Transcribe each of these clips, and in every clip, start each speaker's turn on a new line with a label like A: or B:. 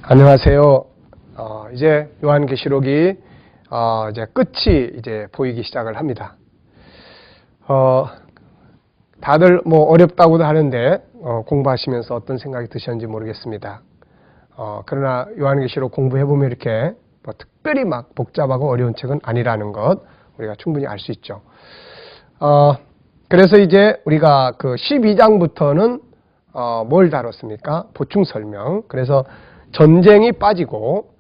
A: 안녕하세요. 이제 요한계시록이 이제 끝이 이제 보이기 시작을 합니다. 다들 뭐 어렵다고도 하는데 공부하시면서 어떤 생각이 드셨는지 모르겠습니다. 그러나 요한계시록 공부해 보면 이렇게 뭐 특별히 막 복잡하고 어려운 책은 아니라는 것 우리가 충분히 알 수 있죠. 그래서 이제 우리가 그 12장부터는 뭘 다뤘습니까? 보충 설명. 그래서 전쟁이 빠지고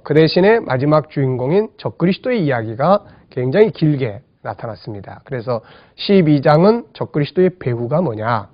A: 그 대신에 마지막 주인공인 적그리스도의 이야기가 굉장히 길게 나타났습니다. 그래서 12장은 적그리스도의 배후가 뭐냐,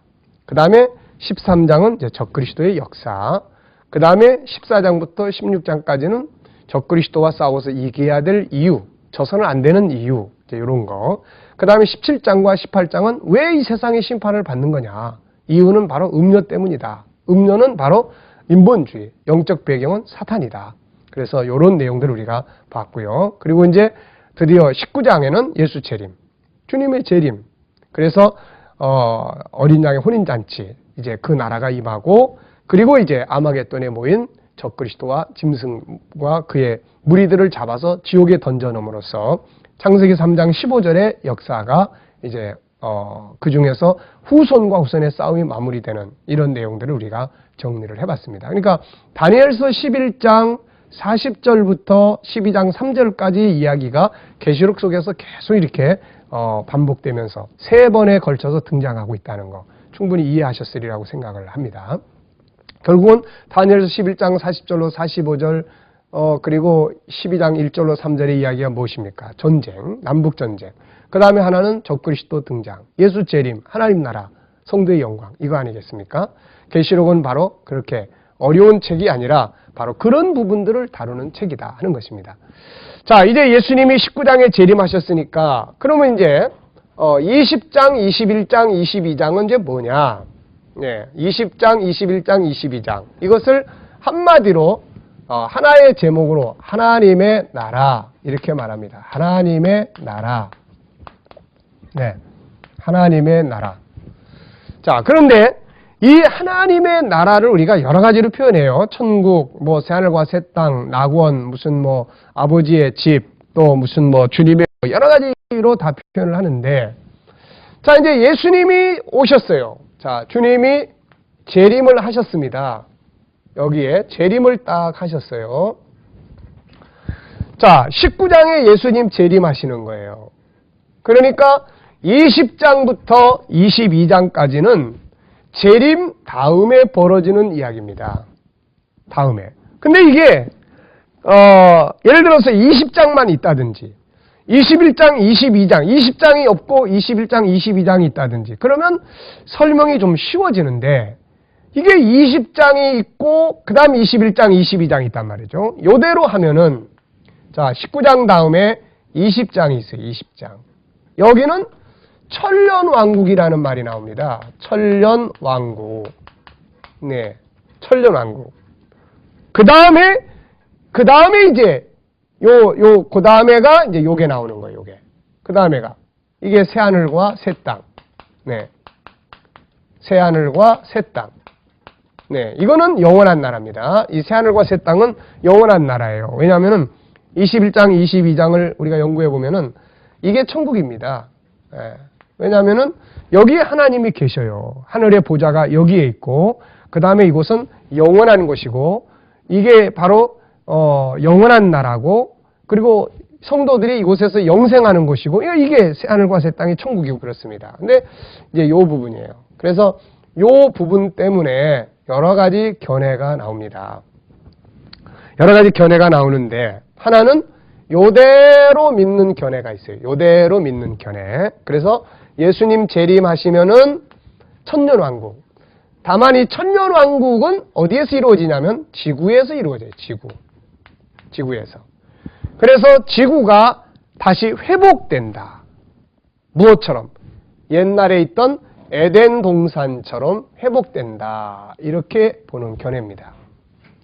A: 그 다음에 13장은 이제 적그리스도의 역사, 그 다음에 14장부터 16장까지는 적그리스도와 싸워서 이겨야 될 이유, 져서는 안 되는 이유, 이제 이런 거. 그 다음에 17장과 18장은 왜 이 세상의 심판을 받는 거냐, 이유는 바로 음료 때문이다. 음료는 바로 인본주의, 영적 배경은 사탄이다. 그래서 이런 내용들을 우리가 봤고요. 그리고 이제 드디어 19장에는 예수 재림, 주님의 재림. 그래서 어린 양의 혼인잔치, 이제 그 나라가 임하고, 그리고 이제 아마겟돈에 모인 적그리스도와 짐승과 그의 무리들을 잡아서 지옥에 던져놓음으로써 창세기 3장 15절의 역사가 이제 그 중에서 후손과 후손의 싸움이 마무리되는 이런 내용들을 우리가 정리를 해봤습니다. 그러니까 다니엘서 11장 40절부터 12장 3절까지 이야기가 계시록 속에서 계속 이렇게 반복되면서 3번에 걸쳐서 등장하고 있다는 거 충분히 이해하셨으리라고 생각을 합니다. 결국은 다니엘서 11장 40절로 45절 그리고 12장 1절로 3절의 이야기가 무엇입니까? 전쟁, 남북전쟁. 그 다음에 하나는 적그리스도 등장, 예수 재림, 하나님 나라, 성도의 영광, 이거 아니겠습니까? 계시록은 바로 그렇게 어려운 책이 아니라 바로 그런 부분들을 다루는 책이다 하는 것입니다. 자, 이제 예수님이 19장에 재림하셨으니까 그러면 이제 20장, 21장, 22장은 이제 뭐냐? 네, 20장, 21장, 22장. 이것을 한마디로 하나의 제목으로 하나님의 나라 이렇게 말합니다. 하나님의 나라. 네, 하나님의 나라. 자, 그런데 이 하나님의 나라를 우리가 여러 가지로 표현해요. 천국, 뭐 새하늘과 새 땅, 낙원, 무슨 뭐 아버지의 집, 또 무슨 뭐 주님의 여러 가지로 다 표현을 하는데, 자, 이제 예수님이 오셨어요. 자, 주님이 재림을 하셨습니다. 여기에 재림을 딱 하셨어요. 자, 19장에 예수님 재림하시는 거예요. 그러니까 20장부터 22장까지는 재림 다음에 벌어지는 이야기입니다. 다음에. 근데 이게 예를 들어서 20장만 있다든지 21장, 22장, 20장이 없고 21장, 22장이 있다든지 그러면 설명이 좀 쉬워지는데 이게 20장이 있고 그 다음 21장, 22장이 있단 말이죠. 요대로 하면은 자, 19장 다음에 20장이 있어요. 20장. 여기는 천년왕국이라는 말이 나옵니다. 천년왕국. 네, 천년왕국. 그 다음에 이제 그 다음에가 이제 요게 나오는 거예요. 요게. 그 다음에가 이게 새하늘과 새 땅. 네, 새하늘과 새 땅. 네, 이거는 영원한 나라입니다. 이 새하늘과 새 땅은 영원한 나라예요. 왜냐하면은 21장, 22장을 우리가 연구해 보면은 이게 천국입니다. 네. 왜냐하면은 여기에 하나님이 계셔요. 하늘의 보좌가 여기에 있고 그 다음에 이곳은 영원한 곳이고 이게 바로 영원한 나라고 그리고 성도들이 이곳에서 영생하는 곳이고 이게 하늘과 새 땅의 천국이고 그렇습니다. 근데 이제 이 부분이에요. 그래서 이 부분 때문에 여러 가지 견해가 나옵니다. 여러 가지 견해가 나오는데 하나는 요대로 믿는 견해가 있어요. 요대로 믿는 견해. 그래서 예수님 재림하시면은 천년왕국. 다만 이 천년왕국은 어디에서 이루어지냐면 지구에서 이루어져요. 지구에서. 그래서 지구가 다시 회복된다. 무엇처럼? 옛날에 있던 에덴 동산처럼 회복된다. 이렇게 보는 견해입니다.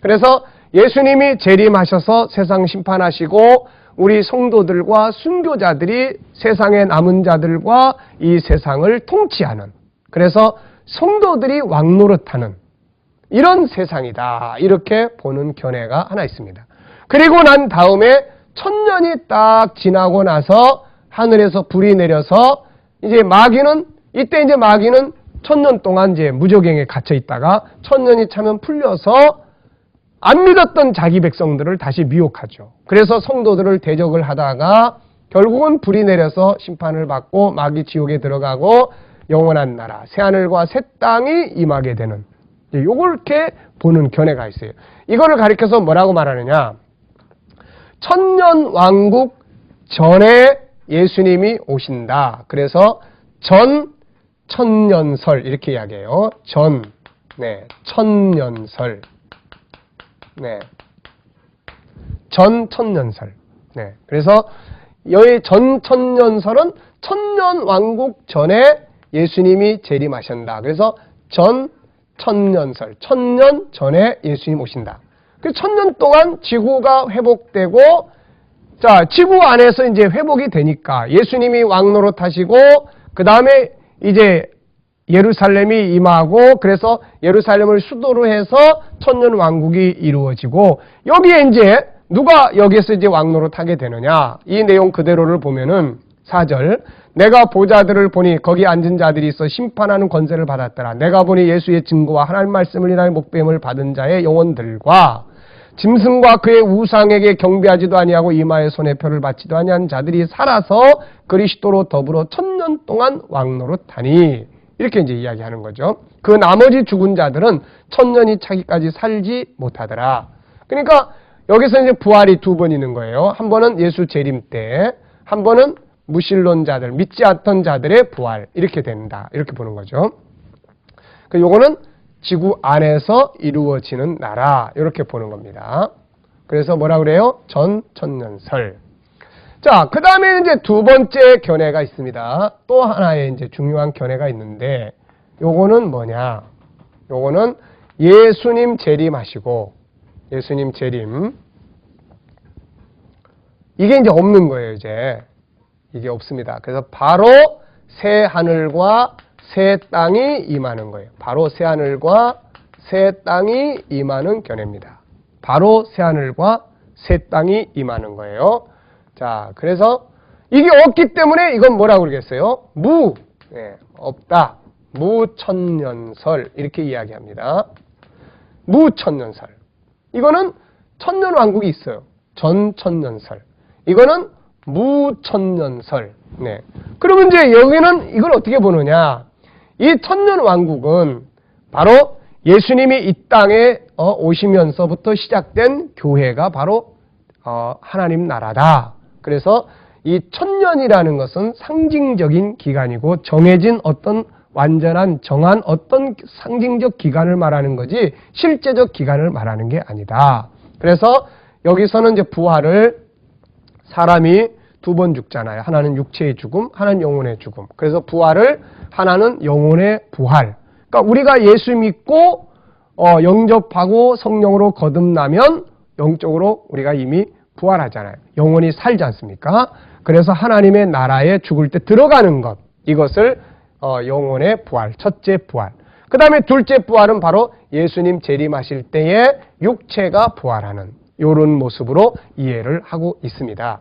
A: 그래서 예수님이 재림하셔서 세상 심판하시고 우리 성도들과 순교자들이 세상에 남은 자들과 이 세상을 통치하는, 그래서 성도들이 왕노릇하는 이런 세상이다. 이렇게 보는 견해가 하나 있습니다. 그리고 난 다음에 1000년이 딱 지나고 나서 하늘에서 불이 내려서 이제 마귀는 1000년 동안 이제 무저갱에 갇혀 있다가 1000년이 차면 풀려서 안 믿었던 자기 백성들을 다시 미혹하죠. 그래서 성도들을 대적을 하다가 결국은 불이 내려서 심판을 받고 마귀 지옥에 들어가고 영원한 나라, 새하늘과 새 땅이 임하게 되는, 요렇게 보는 견해가 있어요. 이거를 가리켜서 뭐라고 말하느냐? 천년왕국 전에 예수님이 오신다. 그래서 천년설 이렇게 이야기해요. 천년설. 천년설. 그래서 여기 천년설은 천년왕국 전에 예수님이 재림하신다. 그래서 천년설. 1000년 전에 예수님 오신다. 그 1000년 동안 지구가 회복되고, 자, 지구 안에서 이제 회복이 되니까 예수님이 왕노릇 하시고, 그 다음에 이제 예루살렘이 임하고, 그래서 예루살렘을 수도로 해서 천년 왕국이 이루어지고, 여기에 이제 누가 여기에서 이제 왕노릇 하게 되느냐? 이 내용 그대로를 보면은 4절, 내가 보자들을 보니 거기 앉은 자들이 있어 심판하는 권세를 받았더라. 내가 보니 예수의 증거와 하나님 말씀을 인하여 목배임을 받은 자의 영혼들과 짐승과 그의 우상에게 경배하지도 아니하고 이마에 손에 표를 받지도 아니한 자들이 살아서 그리스도로 더불어 1000년 동안 왕노릇하니, 이렇게 이제 이야기하는 거죠. 그 나머지 죽은 자들은 1000년이 차기까지 살지 못하더라. 그러니까 여기서 이제 부활이 두 번 있는 거예요. 한 번은 예수 재림 때, 한 번은 무신론자들, 믿지 않던 자들의 부활, 이렇게 된다. 이렇게 보는 거죠. 요거는 지구 안에서 이루어지는 나라, 이렇게 보는 겁니다. 그래서 뭐라 그래요? 천년설. 자, 그 다음에 이제 두 번째 견해가 있습니다. 또 하나의 이제 중요한 견해가 있는데, 요거는 뭐냐? 요거는 예수님 재림하시고, 예수님 재림. 이게 이제 없는 거예요, 이제. 이게 없습니다. 그래서 바로 새 하늘과 새 땅이 임하는 거예요. 바로 새 하늘과 새 땅이 임하는 견해입니다. 바로 새 하늘과 새 땅이 임하는 거예요. 자, 그래서 이게 없기 때문에 이건 뭐라고 그러겠어요? 없다. 무천년설, 이렇게 이야기합니다. 무천년설. 이거는 천년왕국이 있어요. 천년설. 이거는 무천년설. 그러면 이제 여기는 이걸 어떻게 보느냐? 이 천년왕국은 바로 예수님이 이 땅에 오시면서부터 시작된 교회가 바로 하나님 나라다. 그래서 이 1000년이라는 것은 상징적인 기간이고 정해진 어떤 완전한 정한 어떤 상징적 기간을 말하는 거지 실제적 기간을 말하는 게 아니다. 그래서 여기서는 이제 부활을 사람이 두 번 죽잖아요. 하나는 육체의 죽음, 하나는 영혼의 죽음. 그래서 부활을 하나는 영혼의 부활. 그러니까 우리가 예수 믿고 영접하고 성령으로 거듭나면 영적으로 우리가 이미 부활하잖아요. 영혼이 살지 않습니까? 그래서 하나님의 나라에 죽을 때 들어가는 것, 이것을 영혼의 부활, 첫째 부활. 그 다음에 둘째 부활은 바로 예수님 재림하실 때에 육체가 부활하는 이런 모습으로 이해를 하고 있습니다.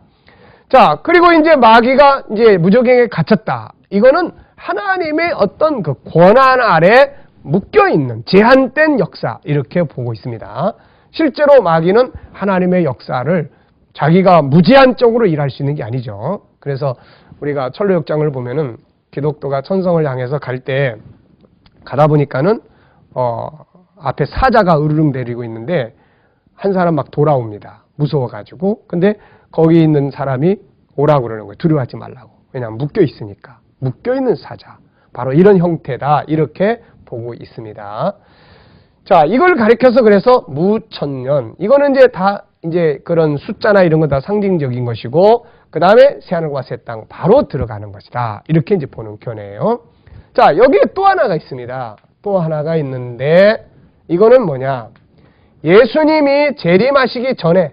A: 자, 그리고 이제 마귀가 이제 무저갱에 갇혔다. 이거는 하나님의 어떤 그 권한 아래 묶여있는 제한된 역사, 이렇게 보고 있습니다. 실제로 마귀는 하나님의 역사를 자기가 무제한적으로 일할 수 있는 게 아니죠. 그래서 우리가 철로역장을 보면은 기독교가 천성을 향해서 갈 때 가다 보니까는 앞에 사자가 으르릉 내리고 있는데 한 사람 막 돌아옵니다. 무서워가지고. 근데 거기 있는 사람이 오라고 그러는 거예요. 두려워하지 말라고. 왜냐하면 묶여 있으니까. 묶여 있는 사자. 바로 이런 형태다. 이렇게 보고 있습니다. 자, 이걸 가리켜서 그래서 무천년. 이거는 이제 다 이제 그런 숫자나 이런 거 다 상징적인 것이고, 그 다음에 새하늘과 새 땅 바로 들어가는 것이다. 이렇게 이제 보는 견해예요. 자, 여기에 또 하나가 있습니다. 또 하나가 있는데, 이거는 뭐냐? 예수님이 재림하시기 전에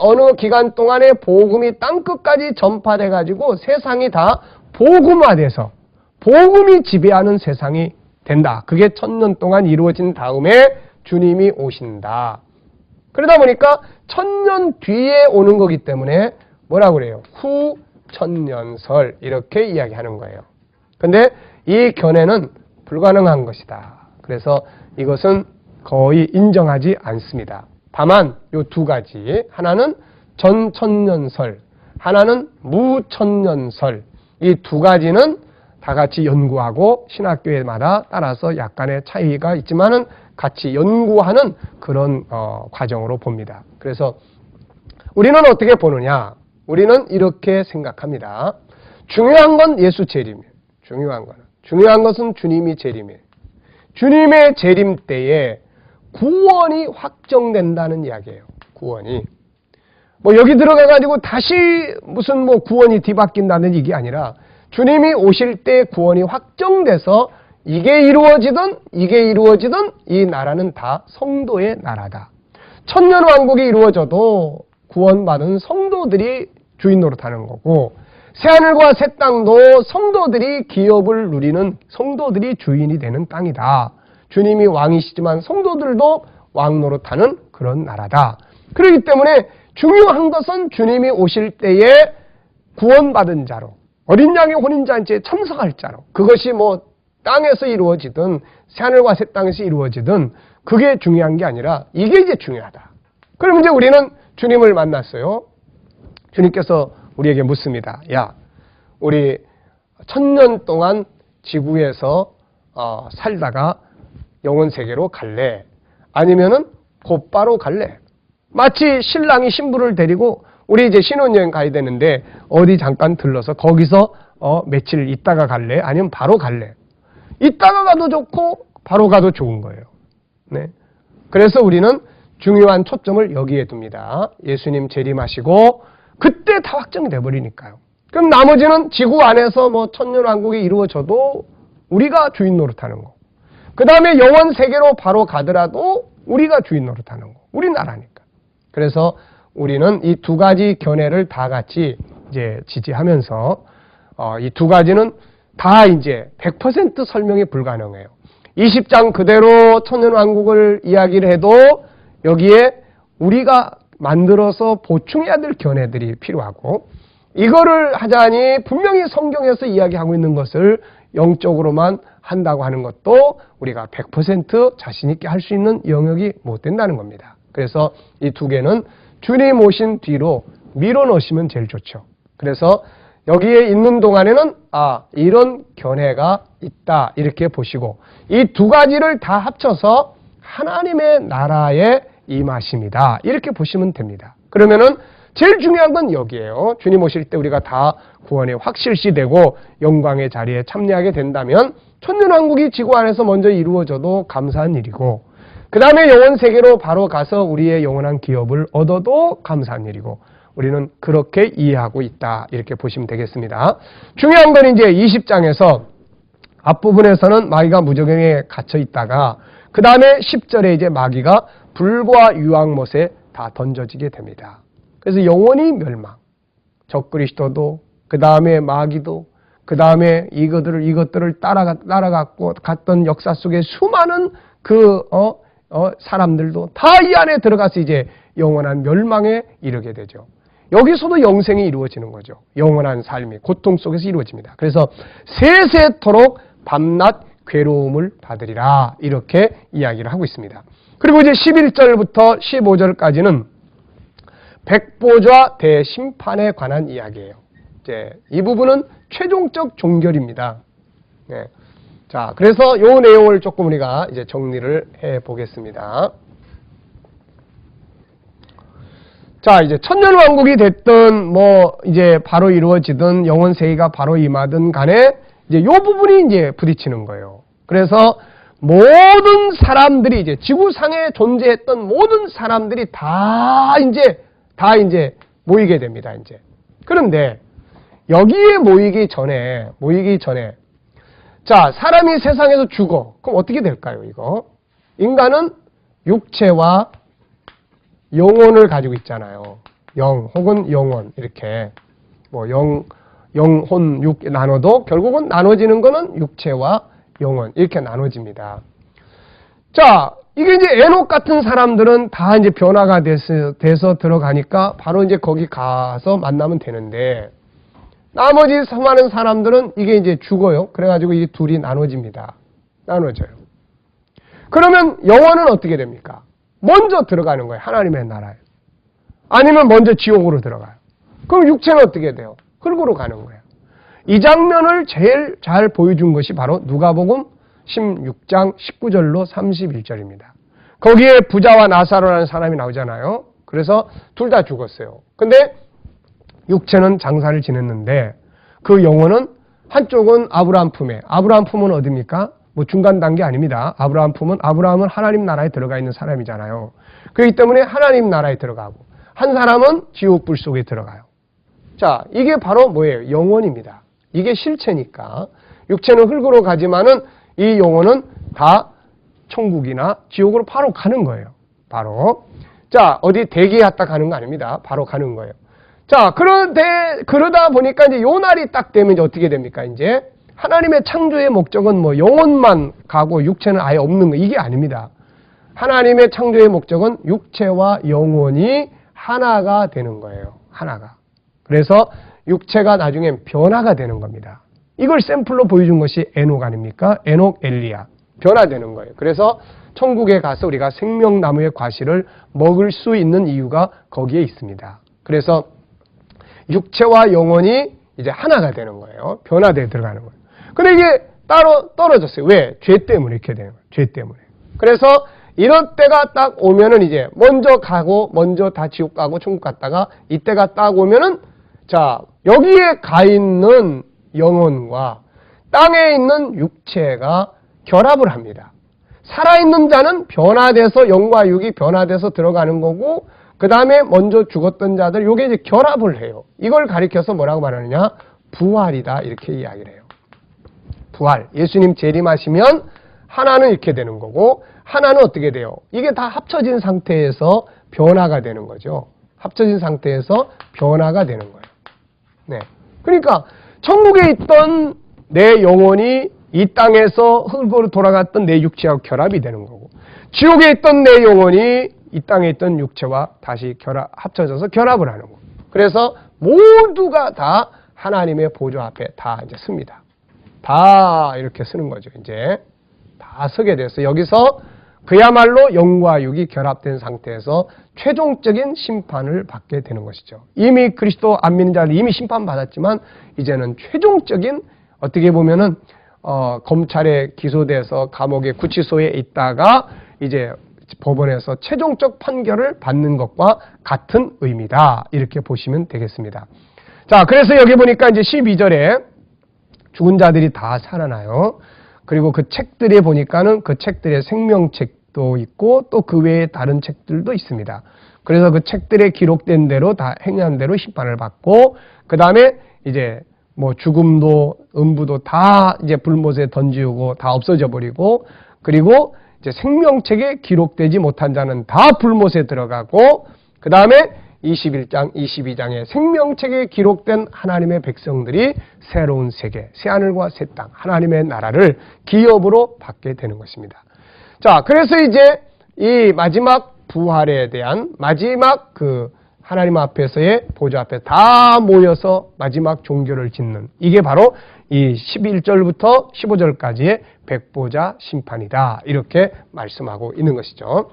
A: 어느 기간 동안에 복음이 땅끝까지 전파돼가지고 세상이 다 복음화돼서 복음이 지배하는 세상이 된다. 그게 1000년 동안 이루어진 다음에 주님이 오신다. 그러다 보니까 1000년 뒤에 오는 거기 때문에 뭐라고 그래요? 후 천년설 이렇게 이야기하는 거예요. 근데 이 견해는 불가능한 것이다. 그래서 이것은 거의 인정하지 않습니다. 다만 이 두 가지, 하나는 전천년설, 하나는 무천년설, 이 두 가지는 다 같이 연구하고 신학교마다 따라서 약간의 차이가 있지만은 같이 연구하는 그런 과정으로 봅니다. 그래서 우리는 어떻게 보느냐? 우리는 이렇게 생각합니다. 중요한 건 예수 재림이에요. 중요한 것은 주님이 재림이에요. 주님의 재림 때에 구원이 확정된다는 이야기예요. 구원이. 뭐 여기 들어가가지고 다시 무슨 뭐 구원이 뒤바뀐다는 얘기 아니라 주님이 오실 때 구원이 확정돼서 이게 이루어지든 이 나라는 다 성도의 나라다. 천년왕국이 이루어져도 구원받은 성도들이 주인 노릇하는 거고, 새하늘과 새 땅도 성도들이 기업을 누리는, 성도들이 주인이 되는 땅이다. 주님이 왕이시지만 성도들도 왕 노릇하는 그런 나라다. 그렇기 때문에 중요한 것은 주님이 오실 때에 구원받은 자로, 어린 양의 혼인잔치에 참석할 자로, 그것이 뭐 땅에서 이루어지든 새하늘과 새 땅에서 이루어지든 그게 중요한 게 아니라 이게 이제 중요하다. 그럼 이제 우리는 주님을 만났어요. 주님께서 우리에게 묻습니다. 야, 우리 1000년 동안 지구에서 살다가 영원 세계로 갈래? 아니면은 곧바로 갈래? 마치 신랑이 신부를 데리고 우리 이제 신혼여행 가야 되는데 어디 잠깐 들러서 거기서 며칠 있다가 갈래? 아니면 바로 갈래? 있다가 가도 좋고 바로 가도 좋은 거예요. 네. 그래서 우리는 중요한 초점을 여기에 둡니다. 예수님 재림하시고 그때 다 확정이 돼버리니까요. 그럼 나머지는 지구 안에서 뭐 천년왕국이 이루어져도 우리가 주인 노릇하는 거. 그 다음에 영원 세계로 바로 가더라도 우리가 주인 노릇하는 거. 우리나라니까. 그래서 우리는 이 두 가지 견해를 다 같이 이제 지지하면서 이 두 가지는 다 이제 100% 설명이 불가능해요. 20장 그대로 천년왕국을 이야기를 해도 여기에 우리가 만들어서 보충해야 될 견해들이 필요하고, 이거를 하자니 분명히 성경에서 이야기하고 있는 것을 영적으로만 한다고 하는 것도 우리가 100% 자신 있게 할 수 있는 영역이 못 된다는 겁니다. 그래서 이 두 개는 주님 오신 뒤로 밀어넣으시면 제일 좋죠. 그래서 여기에 있는 동안에는 이런 견해가 있다 이렇게 보시고, 이 두 가지를 다 합쳐서 하나님의 나라에 임하심이다 이렇게 보시면 됩니다. 그러면은 제일 중요한 건 여기에요. 주님 오실 때 우리가 다 구원에 확실시되고 영광의 자리에 참여하게 된다면 천년왕국이 지구 안에서 먼저 이루어져도 감사한 일이고, 그 다음에 영원 세계로 바로 가서 우리의 영원한 기업을 얻어도 감사한 일이고, 우리는 그렇게 이해하고 있다 이렇게 보시면 되겠습니다. 중요한 건 이제 20장에서 앞부분에서는 마귀가 무저갱에 갇혀 있다가 그 다음에 10절에 이제 마귀가 불과 유황못에 다 던져지게 됩니다. 그래서 영원히 멸망. 적그리스도도, 그 다음에 마귀도, 그 다음에 이것들을 따라갔고 갔던 역사 속에 수많은 사람들도 다 이 안에 들어가서 이제 영원한 멸망에 이르게 되죠. 여기서도 영생이 이루어지는 거죠. 영원한 삶이 고통 속에서 이루어집니다. 그래서 세세토록 밤낮 괴로움을 받으리라 이렇게 이야기를 하고 있습니다. 그리고 이제 11절부터 15절까지는 백보좌 대심판에 관한 이야기예요. 이제 이 부분은 최종적 종결입니다. 네. 자, 그래서 이 내용을 조금 우리가 이제 정리를 해 보겠습니다. 자, 이제 천년왕국이 됐든 뭐 이제 바로 이루어지든 영원 세계가 바로 임하든 간에 이제 이 부분이 이제 부딪히는 거예요. 그래서 모든 사람들이 이제 지구상에 존재했던 모든 사람들이 다 이제 모이게 됩니다. 이제. 그런데 여기에 모이기 전에 자, 사람이 세상에서 죽어. 그럼 어떻게 될까요, 이거? 인간은 육체와 영혼을 가지고 있잖아요. 영 혹은 영혼 이렇게 뭐 영혼 육 나눠도 결국은 나눠지는 거는 육체와 영혼 이렇게 나눠집니다. 자, 이게 이제 에녹 같은 사람들은 다 이제 변화가 돼서 들어가니까 바로 이제 거기 가서 만나면 되는데 나머지 수많은 사람들은 이게 이제 죽어요. 그래가지고 이 둘이 나눠집니다. 나눠져요. 그러면 영혼은 어떻게 됩니까? 먼저 들어가는 거예요. 하나님의 나라에. 아니면 먼저 지옥으로 들어가요. 그럼 육체는 어떻게 돼요? 흙으로 가는 거예요. 이 장면을 제일 잘 보여준 것이 바로 누가복음 16장 19절로 31절입니다. 거기에 부자와 나사로라는 사람이 나오잖아요. 그래서 둘 다 죽었어요. 근데 육체는 장사를 지냈는데 그 영혼은 한쪽은 아브라함 품에, 아브라함 품은 어디입니까? 뭐 중간 단계 아닙니다. 아브라함은 하나님 나라에 들어가 있는 사람이잖아요. 그렇기 때문에 하나님 나라에 들어가고 한 사람은 지옥불 속에 들어가요. 자, 이게 바로 뭐예요? 영혼입니다. 이게 실체니까 육체는 흙으로 가지만은 이 영혼은 다 천국이나 지옥으로 바로 가는 거예요. 바로. 자, 어디 대기했다 가는 거 아닙니다. 바로 가는 거예요. 자, 그러다 보니까 이제 요 날이 딱 되면 이제 어떻게 됩니까? 이제 하나님의 창조의 목적은 뭐 영혼만 가고 육체는 아예 없는 거 이게 아닙니다. 하나님의 창조의 목적은 육체와 영혼이 하나가 되는 거예요. 하나가. 그래서 육체가 나중엔 변화가 되는 겁니다. 이걸 샘플로 보여준 것이 에녹 아닙니까? 에녹, 엘리야. 변화되는 거예요. 그래서 천국에 가서 우리가 생명나무의 과실을 먹을 수 있는 이유가 거기에 있습니다. 그래서 육체와 영혼이 이제 하나가 되는 거예요. 변화되어 들어가는 거예요. 근데 이게 따로 떨어졌어요. 왜? 죄 때문에 이렇게 되는 거예요. 죄 때문에. 그래서 이런 때가 딱 오면은 이제 먼저 가고 먼저 다 지옥 가고 천국 갔다가 이때가 딱 오면은 자, 여기에 가 있는 영혼과 땅에 있는 육체가 결합을 합니다. 살아있는 자는 변화돼서 영과 육이 변화돼서 들어가는 거고 그 다음에 먼저 죽었던 자들 요게 이제 결합을 해요. 이걸 가리켜서 뭐라고 말하느냐? 부활이다 이렇게 이야기를 해요. 부활. 예수님 재림하시면 하나는 이렇게 되는 거고 하나는 어떻게 돼요? 이게 다 합쳐진 상태에서 변화가 되는 거죠. 합쳐진 상태에서 변화가 되는 거예요. 네. 그러니까 천국에 있던 내 영혼이 이 땅에서 흙으로 돌아갔던 내 육체와 결합이 되는 거고 지옥에 있던 내 영혼이 이 땅에 있던 육체와 다시 합쳐져서 결합을 하는 거고 그래서 모두가 다 하나님의 보좌 앞에 다 이제 섭니다. 다 이렇게 서는 거죠. 이제 다 서게 돼서 여기서 그야말로 영과 육이 결합된 상태에서 최종적인 심판을 받게 되는 것이죠. 이미 그리스도 안 믿는 자는 이미 심판받았지만 이제는 최종적인 어떻게 보면은 검찰에 기소돼서 감옥에 구치소에 있다가 이제 법원에서 최종적 판결을 받는 것과 같은 의미다. 이렇게 보시면 되겠습니다. 자, 그래서 여기 보니까 이제 12절에 죽은 자들이 다 살아나요. 그리고 그 책들에 보니까는 그 책들의 생명책도 있고 또 그 외에 다른 책들도 있습니다. 그래서 그 책들에 기록된 대로 다 행한 대로 심판을 받고 그 다음에 이제 뭐 죽음도 음부도 다 이제 불못에 던지고 다 없어져 버리고 그리고 이제 생명책에 기록되지 못한 자는 다 불못에 들어가고 그 다음에 21장, 22장에 생명책에 기록된 하나님의 백성들이 새로운 세계, 새하늘과 새 땅, 하나님의 나라를 기업으로 받게 되는 것입니다. 자, 그래서 이제 이 마지막 부활에 대한 마지막 그 하나님 앞에서의 보좌 앞에 다 모여서 마지막 종교를 짓는 이게 바로 이 11절부터 15절까지의 백보자 심판이다. 이렇게 말씀하고 있는 것이죠.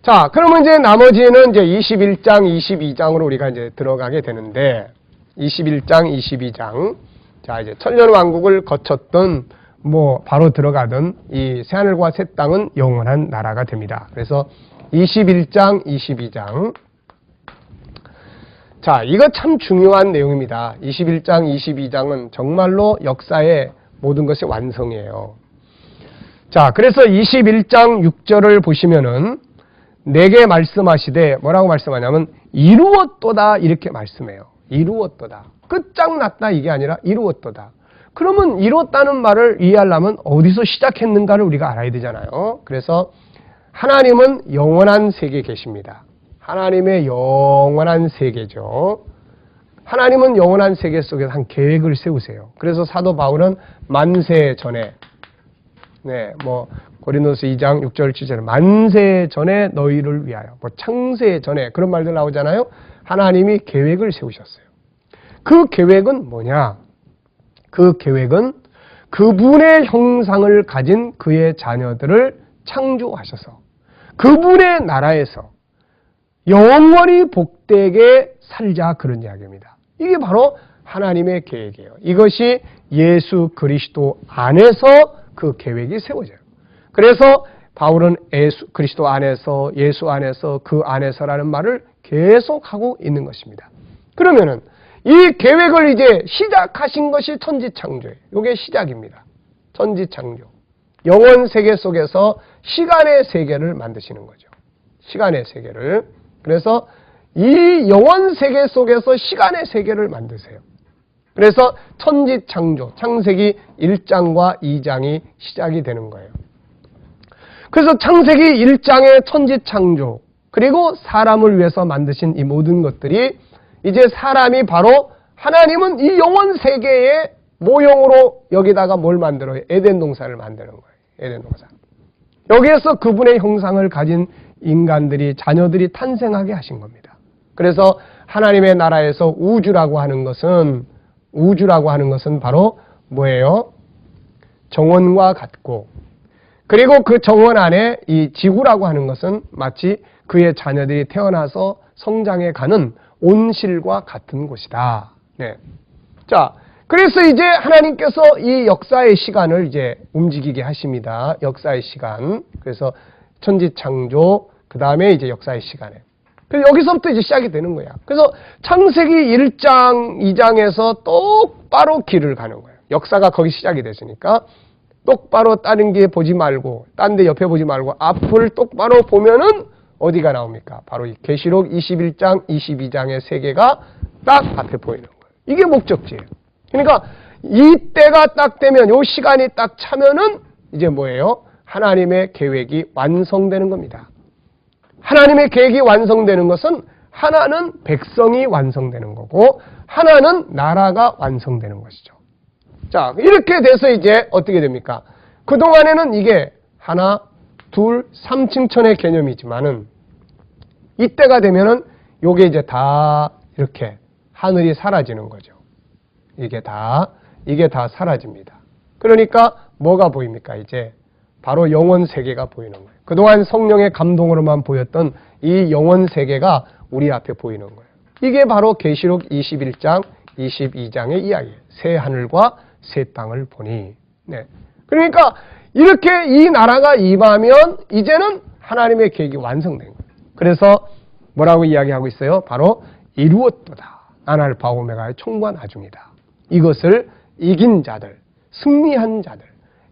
A: 자, 그러면 이제 나머지는 이제 21장, 22장으로 우리가 이제 들어가게 되는데 21장, 22장. 자, 이제 천년왕국을 거쳤던 뭐 바로 들어가던 이 새하늘과 새 땅은 영원한 나라가 됩니다. 그래서 21장, 22장. 자, 이거 참 중요한 내용입니다. 21장, 22장은 정말로 역사의 모든 것이 완성이에요. 자, 그래서 21장 6절을 보시면은 내게 말씀하시되 뭐라고 말씀하냐면 이루었도다 이렇게 말씀해요. 이루었도다. 끝장났다 이게 아니라 이루었도다. 그러면 이뤘다는 말을 이해하려면 어디서 시작했는가를 우리가 알아야 되잖아요. 그래서 하나님은 영원한 세계에 계십니다. 하나님의 영원한 세계죠. 하나님은 영원한 세계 속에서 한 계획을 세우세요. 그래서 사도 바울은 만세 전에, 고린도서 2장 6절 7절 만세 전에 너희를 위하여, 창세 전에 그런 말들 나오잖아요. 하나님이 계획을 세우셨어요. 그 계획은 뭐냐? 그 계획은 그분의 형상을 가진 그의 자녀들을 창조하셔서 그분의 나라에서 영원히 복되게 살자, 그런 이야기입니다. 이게 바로 하나님의 계획이에요. 이것이 예수 그리스도 안에서 그 계획이 세워져요. 그래서 바울은 그리스도 안에서, 예수 안에서, 그 안에서라는 말을 계속하고 있는 것입니다. 그러면은 이 계획을 이제 시작하신 것이 천지창조예요. 이게 시작입니다. 천지창조. 영원 세계 속에서 시간의 세계를 만드시는 거죠. 시간의 세계를. 그래서 이 영원 세계 속에서 시간의 세계를 만드세요. 그래서 천지창조, 창세기 1장과 2장이 시작이 되는 거예요. 그래서 창세기 1장의 천지창조, 그리고 사람을 위해서 만드신 이 모든 것들이 이제 사람이 바로 하나님은 이 영원 세계의 모형으로 여기다가 뭘 만들어요? 에덴 동산을 만드는 거예요. 에덴 동산. 여기에서 그분의 형상을 가진 인간들이, 자녀들이 탄생하게 하신 겁니다. 그래서 하나님의 나라에서 우주라고 하는 것은 바로 뭐예요? 정원과 같고, 그리고 그 정원 안에 이 지구라고 하는 것은 마치 그의 자녀들이 태어나서 성장해 가는 온실과 같은 곳이다. 자, 그래서 이제 하나님께서 이 역사의 시간을 이제 움직이게 하십니다. 역사의 시간. 그래서 천지창조, 그 다음에 이제 역사의 시간에. 그래서 여기서부터 이제 시작이 되는 거야. 그래서 창세기 1장, 2장에서 똑바로 길을 가는 거예요. 역사가 거기 시작이 됐으니까 똑바로 다른 게 보지 말고, 딴 데 옆에 보지 말고 앞을 똑바로 보면은 어디가 나옵니까? 바로 이 계시록 21장, 22장의 세계가 딱 앞에 보이는 거예요. 이게 목적지예요. 그러니까 이때가 딱 되면, 요 시간이 딱 차면은 이제 뭐예요? 하나님의 계획이 완성되는 겁니다. 하나님의 계획이 완성되는 것은 하나는 백성이 완성되는 거고, 하나는 나라가 완성되는 것이죠. 자, 이렇게 돼서 이제 어떻게 됩니까? 그동안에는 이게 하나, 둘, 3층천의 개념이지만은 이때가 되면은 요게 이제 다 이렇게 하늘이 사라지는 거죠. 이게 다 사라집니다. 그러니까 뭐가 보입니까? 이제 바로 영원 세계가 보이는 거예요. 그동안 성령의 감동으로만 보였던 이 영원 세계가 우리 앞에 보이는 거예요. 이게 바로 계시록 21장, 22장의 이야기예요. 새 하늘과 새 땅을 보니. 그러니까 이렇게 이 나라가 임하면 이제는 하나님의 계획이 완성된 거예요. 그래서 뭐라고 이야기하고 있어요? 바로 이루었도다. 아날파 오메가의 총관아중이다. 이것을 이긴 자들, 승리한 자들.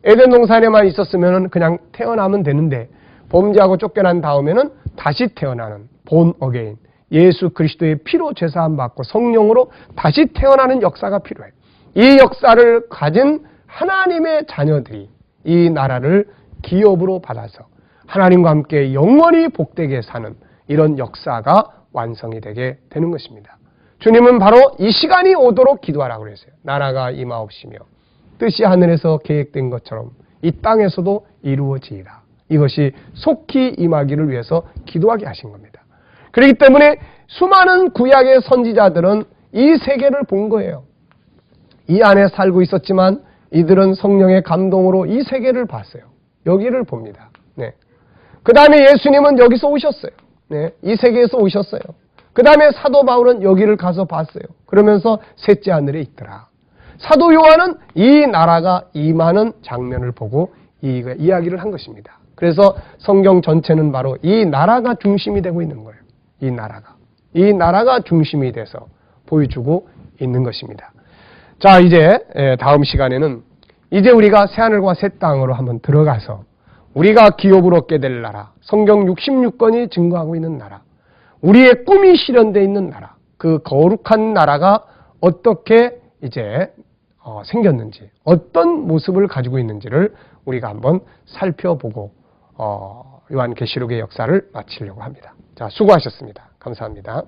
A: 에덴 동산에만 있었으면 그냥 태어나면 되는데, 범죄하고 쫓겨난 다음에는 다시 태어나는 본 어게인, 예수 그리스도의 피로 죄사함 받고 성령으로 다시 태어나는 역사가 필요해요. 이 역사를 가진 하나님의 자녀들이 이 나라를 기업으로 받아서 하나님과 함께 영원히 복되게 사는 이런 역사가 완성이 되게 되는 것입니다. 주님은 바로 이 시간이 오도록 기도하라고 그랬어요. 나라가 임하옵시며 뜻이 하늘에서 계획된 것처럼 이 땅에서도 이루어지리라. 이것이 속히 임하기를 위해서 기도하게 하신 겁니다. 그렇기 때문에 수많은 구약의 선지자들은 이 세계를 본 거예요. 이 안에 살고 있었지만 이들은 성령의 감동으로 이 세계를 봤어요. 여기를 봅니다. 그 다음에 예수님은 여기서 오셨어요. 이 세계에서 오셨어요. 그 다음에 사도 바울은 여기를 가서 봤어요. 그러면서 셋째 하늘에 있더라. 사도 요한은 이 나라가 임하는 장면을 보고 이 이야기를 한 것입니다. 그래서 성경 전체는 바로 이 나라가 중심이 되고 있는 거예요. 이 나라가 중심이 돼서 보여주고 있는 것입니다. 자, 이제 다음 시간에는 이제 우리가 새하늘과 새 땅으로 한번 들어가서 우리가 기업을 얻게 될 나라, 성경 66권이 증거하고 있는 나라, 우리의 꿈이 실현되어 있는 나라, 그 거룩한 나라가 어떻게 이제 생겼는지, 어떤 모습을 가지고 있는지를 우리가 한번 살펴보고 요한계시록의 역사를 마치려고 합니다. 자, 수고하셨습니다. 감사합니다.